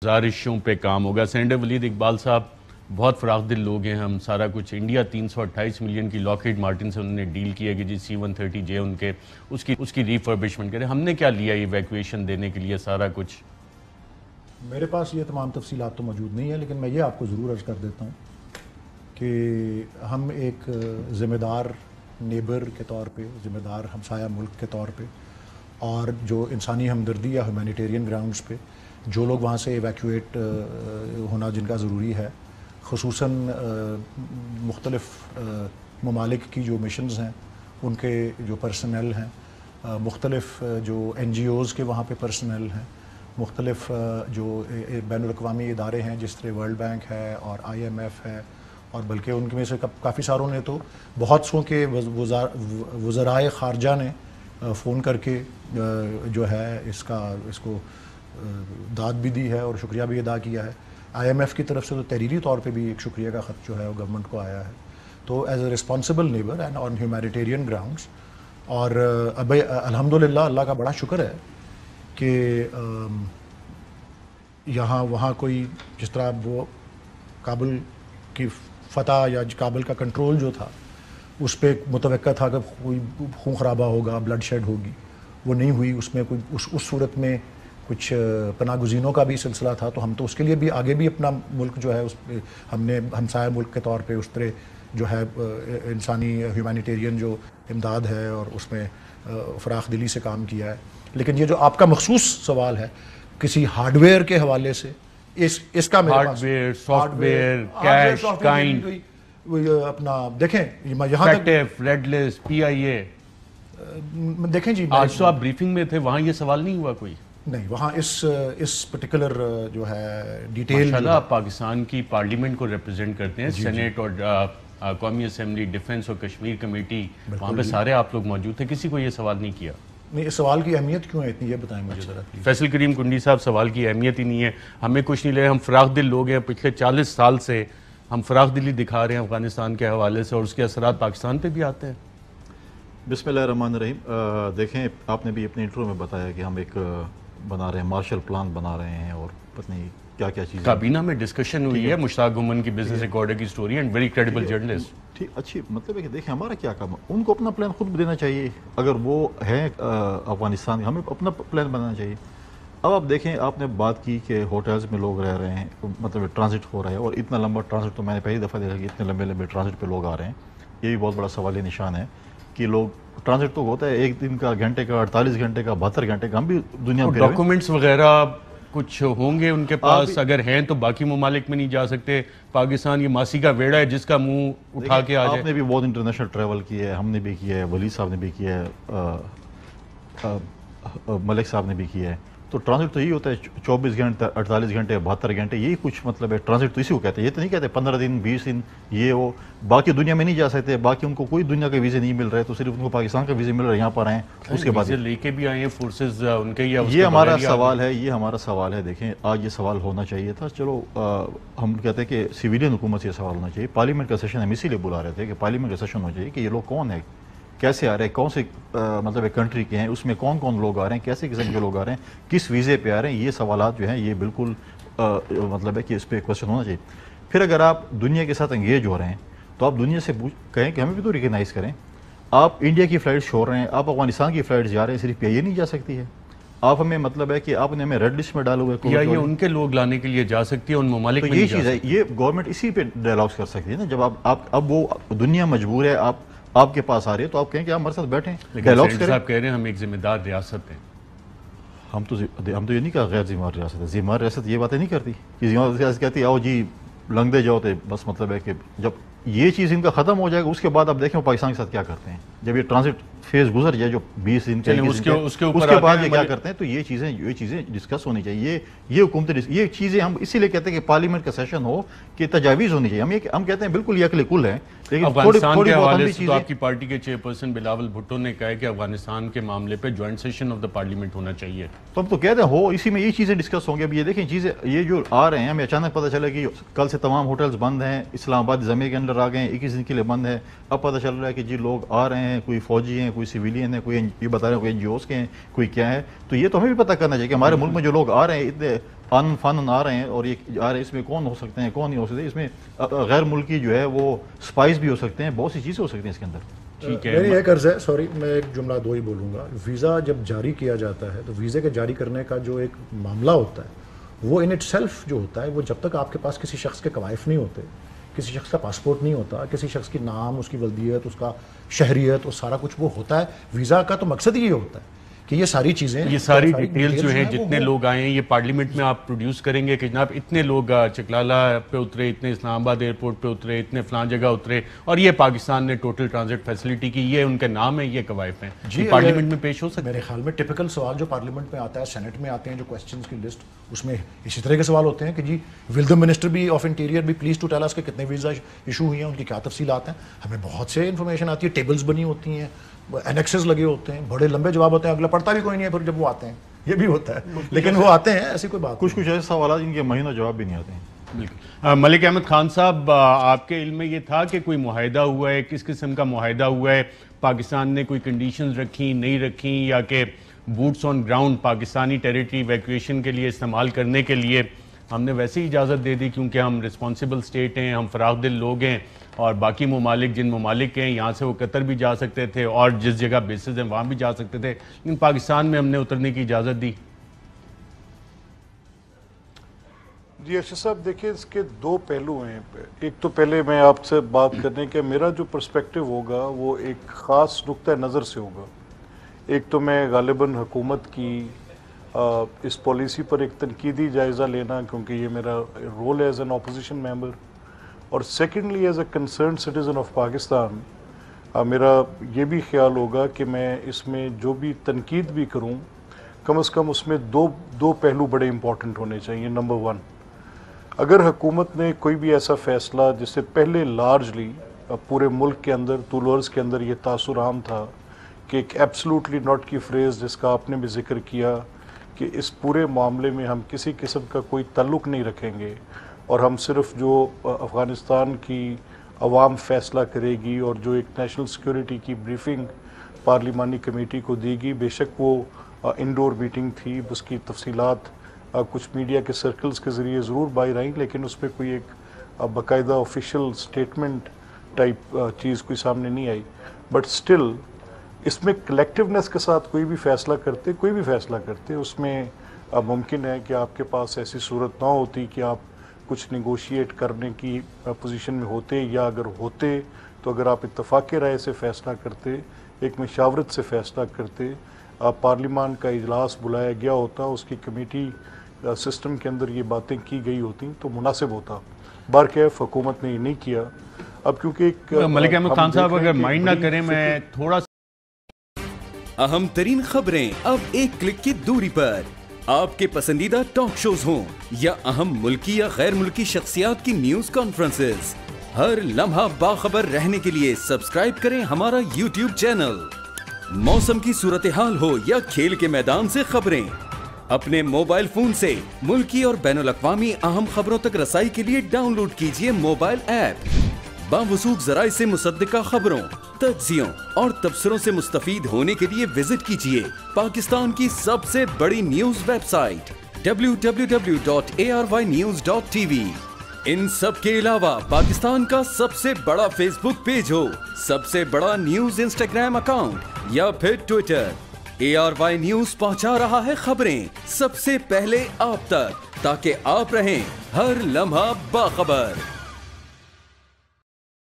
گزارشوں پہ کام ہوگا۔ سینڈر ولید اقبال صاحب بہت فراخ دل لوگ ہیں، ہم سارا کچھ انڈیا 328 ملین کی لاکہیڈ مارٹن سے انہوں نے ڈیل کیا کہ جی C-130J ان کے اس کی ریفربشمنٹ کرے۔ ہم نے کیا لیا ایویکویشن دینے کے لیے سارا کچھ؟ میرے پاس یہ تمام تفصیلات تو موجود نہیں ہیں، لیکن میں یہ آپ کو ضرور عرض کر دیتا ہوں کہ ہم ایک ذمہ دار نیبر کے طور پہ، ذمہ دار ہمسایہ ملک کے طور پہ، اور جو انسانی ہمدردی یا ہیومینیٹیرین گراؤنڈز پہ جو لوگ وہاں سے ایویکویٹ ہونا جن کا ضروری ہے، خصوصاً مختلف ممالک کی جو مشنز ہیں ان کے جو پرسنل ہیں، مختلف جو NGOs کے وہاں پہ پرسنل ہیں، مختلف جو بین الاقوامی ادارے ہیں جس طرح ورلڈ بینک ہے اور IMF ہے، اور بلکہ ان میں سے کافی ساروں نے تو بہت سو کے وزرائے خارجہ نے فون کر کے جو ہے اس کو داد بھی دی ہے اور شکریہ بھی ادا کیا ہے۔ IMF کی طرف سے تو تحریری طور پہ بھی ایک شکریہ کا خط جو ہے وہ گورنمنٹ کو آیا ہے۔ تو as a responsible neighbour and on humanitarian grounds, اور اب الحمدللہ اللہ کا بڑا شکر ہے کہ وہاں کوئی جس طرح وہ کابل کی فتح یا کابل کا کنٹرول جو تھا اس پہ متوقع تھا کہ کوئی خون خرابہ ہوگا، بلڈ شیڈ ہوگی، وہ نہیں ہوئی۔ اس میں کوئی اس صورت میں کچھ پناہ گزینوں کا بھی سلسلہ تھا، تو ہم تو اس کے لیے بھی آگے بھی اپنا ملک جو ہے اس پہ ہم نے ہمسایہ ملک کے طور پہ اس طرح جو ہے انسانی ہیومینیٹیرین جو امداد ہے اور اس میں فراخ دلی سے کام کیا ہے۔ لیکن یہ جو آپ کا مخصوص سوال ہے کسی ہارڈ ویئر کے حوالے سے، اس کا میرے پاس سافٹ ویئر، کیش، کائنڈ، اپنا دیکھیں یہاں تک ریڈ لسٹ، PIA، دیکھیں جی آج تو آپ بریفنگ میں تھے، وہاں یہ سوال نہیں ہوا کوئی؟ نہیں، وہاں اس پرٹیکولر جو ہے ڈیٹیل ماشاءاللہ آپ پاکستان کی پارلیمنٹ کو ریپرزینٹ کرتے ہیں، سینیٹ اور قومی اسمبلی، ڈیفنس اور کشمیر کمیٹی، وہاں پہ سارے آپ لوگ موجود تھے، کسی کو یہ سوال نہیں کیا؟ نہیں، اس سوال کی اہمیت کیوں ہے اتنی، یہ بتائیں مجھے ذرا۔ فیصل کریم کنڈی صاحب، سوال کی اہمیت ہی نہیں ہے، ہمیں کچھ نہیں لے، ہم فراخ دل لوگ ہیں، پچھلے 40 سال سے ہم فراخ دلی دکھا رہے ہیں افغانستان کے حوالے سے، اور اس کے اثرات پاکستان پہ بھی آتے ہیں۔ بسم اللہ الرحمن الرحیم۔ دیکھیں، آپ نے بھی اپنے انٹرو میں بتایا کہ ہم ایک بنا رہے ہیں، مارشل پلان بنا رہے ہیں، اور پتہ نہیں کیا کیا چیزیں کابینہ میں ڈسکشن ہوئی ہے مشتاق گمن کی بزنس ریکارڈر کی story, and very credible journalist. ٹھیک، اچھی مطلب ہے کہ دیکھیں ہمارا کیا کام ہے، ان کو اپنا پلان خود دینا چاہیے، اگر وہ ہیں افغانستان، ہمیں اپنا پلان بنانا چاہیے۔ اب آپ دیکھیں، آپ نے بات کی کہ ہوٹلز میں لوگ رہ رہے ہیں، مطلب ٹرانزٹ ہو رہا ہے، اور اتنا لمبا ٹرانزٹ تو میں نے پہلی دفعہ دیکھا کہ اتنے لمبے لمبے ٹرانزٹ پہ لوگ آ رہے ہیں۔ یہ بھی بہت بڑا سوالیہ نشان ہے کہ لوگ ٹرانزٹ تو ہوتا ہے ایک دن کا، گھنٹے کا، 48 گھنٹے کا، 72 گھنٹے کا، ہم بھی دنیا میں ڈاکومنٹس وغیرہ کچھ ہوں گے ان کے پاس، اگر ہیں تو باقی ممالک میں نہیں جا سکتے۔ پاکستان یہ ماسی کا ویڑا ہے جس کا منہ اٹھا کے آ جائے۔ آپ نے بھی بہت انٹرنیشنل ٹریول کیا ہے، ہم نے بھی کیا ہے، ولی صاحب نے بھی کیا ہے، ملک صاحب نے بھی کیا ہے۔ تو ٹرانزٹ تو یہی ہوتا ہے 24 گھنٹے، 48 گھنٹے، 72 گھنٹے، یہی کچھ مطلب ہے ٹرانزٹ تو اسی کو کہتے ہیں۔ یہ تو نہیں کہتے 15 دن، 20 دن، یہ وہ باقی دنیا میں نہیں جا سکتے، باقی ان کو کوئی دنیا کے ویزے نہیں مل رہے، تو صرف ان کو پاکستان کا ویزے مل رہا ہے، یہاں پر آئیں، اس کے بعد لے کے بھی آئے ہیں فورسز ان کے، یہ ہمارا سوال ہے، یہ ہمارا سوال ہے۔ دیکھیں، آج یہ سوال ہونا چاہیے تھا، چلو ہم کہتے ہیں کہ سویلین حکومت سے یہ سوال ہونا چاہیے۔ پارلیمنٹ کا سیشن ہم اسی لیے بلا رہے تھے کہ پارلیمنٹ کا سیشن ہو چاہیے کہ یہ لوگ کون ہیں، کیسے آ رہے ہیں، کون سے مطلب ایک کنٹری کے ہیں، اس میں کون کون لوگ آ رہے ہیں، کیسے قسم کے لوگ آ رہے ہیں، کس ویزے پہ آ رہے ہیں، یہ سوالات جو ہیں یہ بالکل مطلب ہے کہ اس پہ کویشچن ہونا چاہیے۔ پھر اگر آپ دنیا کے ساتھ انگیج ہو رہے ہیں تو آپ دنیا سے کہیں کہ ہمیں بھی تو ریکگنائز کریں۔ آپ انڈیا کی فلائٹ چھوڑ رہے ہیں، آپ افغانستان کی فلائٹ جا رہے ہیں، صرف PIA نہیں جا سکتی ہے۔ آپ ہمیں مطلب ہے کہ آپ نے ہمیں ریڈ لسٹ میں ڈالے ہوئے، یا یہ ان کے لوگ لانے کے لیے جا سکتی ہے، ان ممالک میں یہ چیز ہے، یہ گورنمنٹ اسی پہ ڈائلاگس کر سکتی ہے نا۔ جب اب وہ دنیا مجبور ہے، آپ کے پاس آ رہی ہے، تو آپ کہیں کہ آپ ہمارے ساتھ بیٹھیں، ڈائلاگس کریں۔ صاحب کہہ رہے ہیں ہم ایک ذمہ دار ریاست ہیں۔ ہم تو یہ نہیں کہا غیر ذمہ دار ریاست ہے، ذمہ دار ریاست یہ باتیں نہیں کرتی کہ ذمہ دار ریاست کہتی ہے آؤ جی لنگ دے جاؤ، تو بس مطلب ہے کہ جب یہ چیز ان کا ختم ہو جائے گا اس کے بعد اب دیکھیں وہ پاکستان کے ساتھ کیا کرتے ہیں۔ جب یہ ٹرانزٹ فیز گزر جائے جو 20 دن کے اس کے بعد یہ کیا کرتے ہیں، تو یہ چیزیں ڈسکس ہونی چاہیے۔ یہ حکومت یہ چیزیں ہم اسی لیے کہتے ہیں کہ پارلیمنٹ کا سیشن ہو کہ تجاویز ہونی چاہیے۔ ہم کہتے ہیں بالکل یہ عقل کل ہے، لیکن افغانستان کے حوالے سے تو آپ کی پارٹی کے چیئرپرسن بلاول بھٹو نے کہا ہے کہ افغانستان کے معاملے پہ joint session of the parliament ہونا چاہیے۔ تو ہم تو کہتے ہیں ہو، اسی میں یہ چیزیں ڈسکس ہوں گے۔ اب یہ دیکھیں چیزیں یہ جو آ رہے ہیں، ہمیں اچانک پتہ چلا کہ کل سے تمام ہوٹلز بند ہیں، اسلام آباد ضمے کے اندر آ گئے ہیں، 21 دن کے لیے بند ہے۔ اب پتہ چل رہا ہے کہ جی لوگ آ رہے ہیں، کوئی فوجی ہیں، کوئی سویلین ہے, کوئی یہ بتا رہے ہیں کوئی NGOs کے ہیں, کوئی کیا ہے. تو یہ تو ہمیں بھی پتہ کرنا چاہیے کہ ہمارے ملک میں جو لوگ آ رہے ہیں اتنے فن آ رہے ہیں, اور یہ آ رہے ہیں, اس میں کون ہو سکتے ہیں کون نہیں ہو سکتے, اس میں غیر ملکی جو ہے وہ سپائس بھی ہو سکتے ہیں, بہت سی چیزیں ہو سکتی ہیں اس کے اندر. ٹھیک ہے, میری ایک عرض ہے, سوری میں ایک جملہ دو ہی بولوں گا. ویزا جب جاری کیا جاتا ہے تو ویزے کے جاری کرنے کا جو ایک معاملہ ہوتا ہے وہ ان اٹ سیلف جو ہوتا ہے, وہ جب تک آپ کے پاس کسی شخص کے قوائف نہیں ہوتے, کسی شخص کا پاسپورٹ نہیں ہوتا, کسی شخص کی نام, اس کی ولدیت, اس کا شہریت, اور سارا کچھ وہ ہوتا ہے. ویزا کا تو مقصد یہ ہوتا ہے کہ یہ ساری چیزیں, یہ ساری ڈیٹیلز جو ہیں جتنے لوگ آئے ہیں یہ پارلیمنٹ میں آپ پروڈیوس کریں گے کہ جناب اتنے لوگ چکلالہ پہ اترے, اتنے اسلام آباد ایئرپورٹ پہ اترے, اتنے فلان جگہ اترے, اور یہ پاکستان نے ٹوٹل ٹرانزٹ فیسلٹی کی, یہ ان کے نام ہے, یہ قوائف ہیں. جی پارلیمنٹ میں پیش ہو سکتے ہیں. میرے خیال میں ٹپیکل سوال جو پارلیمنٹ میں آتا ہے, سینٹ میں آتے ہیں جو کوسچنز کی لسٹ, اس میں اسی طرح کے سوال ہوتے ہیں کہ جی ول دا منسٹر بھی آف انٹیریئر بھی پلیز ٹو ٹیل اس کے کتنے ویزا ایشو ہوئی ہیں, ان کی کیا تفصیلات ہیں. ہمیں بہت سے انفارمیشن آتی ہے, ٹیبلز بنی ہوتی ہیں, اینیکسز لگے ہوتے ہیں, بڑے لمبے جواب ہوتے ہیں, اگلا پڑھتا بھی کوئی نہیں ہے پھر جب وہ آتے ہیں, یہ بھی ہوتا ہے, لیکن وہ آتے ہیں, ایسی کوئی بات. کچھ ایسے سوالات جن کے مہینوں جواب بھی نہیں آتے ہیں. بالکل. ملک احمد خان صاحب, آپ کے علم میں یہ تھا کہ کوئی معاہدہ ہوا ہے, کس قسم کا معاہدہ ہوا ہے, پاکستان نے کوئی کنڈیشنز رکھی نہیں رکھی, یا کہ boots on ground Pakistani territory evacuation کے لیے استعمال کرنے کے لیے ہم نے ویسے ہی اجازت دے دی کیونکہ ہم رسپانسبل اسٹیٹ ہیں, ہم فراخ دل لوگ ہیں, اور باقی ممالک جن ممالک ہیں یہاں سے وہ قطر بھی جا سکتے تھے اور جس جگہ بیسز ہیں وہاں بھی جا سکتے تھے, لیکن پاکستان میں ہم نے اترنے کی اجازت دی. جی ارشد صاحب, دیکھیں اس کے دو پہلو ہیں. ایک تو پہلے میں آپ سے بات کرنے کہ میرا جو پرسپیکٹو ہوگا وہ ایک خاص نقطہ نظر سے ہوگا. ایک تو میں غالباً حکومت کی اس پالیسی پر ایک تنقیدی جائزہ لینا, کیونکہ یہ میرا رول ہے ایز این اپوزیشن ممبر, اور secondly as a concern citizen of Pakistan میرا یہ بھی خیال ہوگا کہ میں اس میں جو بھی تنقید بھی کروں کم از کم اس میں دو پہلو بڑے امپورٹنٹ ہونے چاہیے. نمبر ون, اگر حکومت نے کوئی بھی ایسا فیصلہ جس سے پہلے لارجلی پورے ملک کے اندر طول عرض کے اندر یہ تاثر عام تھا کہ ایک ایبسلوٹلی ناٹ کی فریز جس کا آپ نے بھی ذکر کیا کہ اس پورے معاملے میں ہم کسی قسم کا کوئی تعلق نہیں رکھیں گے اور ہم صرف جو افغانستان کی عوام فیصلہ کرے گی اور جو ایک نیشنل سیکیورٹی کی بریفنگ پارلیمانی کمیٹی کو دی گی, بے شک وہ انڈور میٹنگ تھی, اس کی تفصیلات کچھ میڈیا کے سرکلز کے ذریعے ضرور باہر آئیں, لیکن اس پہ کوئی ایک باقاعدہ آفیشیل سٹیٹمنٹ ٹائپ چیز کوئی سامنے نہیں آئی. بٹ سٹل اس میں کلیکٹیونیس کے ساتھ کوئی بھی فیصلہ کرتے اس میں ممکن ہے کہ آپ کے پاس ایسی صورت نہ ہوتی کہ آپ کچھ نیگوشیٹ کرنے کی پوزیشن میں ہوتے, یا اگر ہوتے تو اگر آپ اتفاق رائے سے فیصلہ کرتے, ایک مشاورت سے فیصلہ کرتے, پارلیمان کا اجلاس بلایا گیا ہوتا, اس کی کمیٹی سسٹم کے اندر یہ باتیں کی گئی ہوتی تو مناسب ہوتا. بہرکیف حکومت نے یہ نہیں کیا. اب کیونکہ ایک ملک احمد خان صاحب اگر مائنڈ نہ کریں میں تھوڑا اہم ترین خبریں اب ایک کلک کی دوری پر, آپ کے پسندیدہ ٹاک شوز ہوں یا اہم ملکی یا غیر ملکی شخصیات کی نیوز کانفرنسز, ہر لمحہ باخبر رہنے کے لیے سبسکرائب کریں ہمارا یوٹیوب چینل. موسم کی صورتحال ہو یا کھیل کے میدان سے خبریں, اپنے موبائل فون سے ملکی اور بین الاقوامی اہم خبروں تک رسائی کے لیے ڈاؤن لوڈ کیجیے موبائل ایپ. باوثوق ذرائع سے مصدقہ خبروں, تجزیوں اور تبصروں سے مستفید ہونے کے لیے وزٹ کیجیے پاکستان کی سب سے بڑی نیوز ویب سائٹ www.arYnews.tv. ان سب کے علاوہ پاکستان کا سب سے بڑا فیس بک پیج ہو, سب سے بڑا نیوز انسٹاگرام اکاؤنٹ یا پھر ٹویٹر, ARY نیوز پہنچا رہا ہے خبریں سب سے پہلے آپ تک تاکہ آپ رہیں ہر لمحہ باخبر.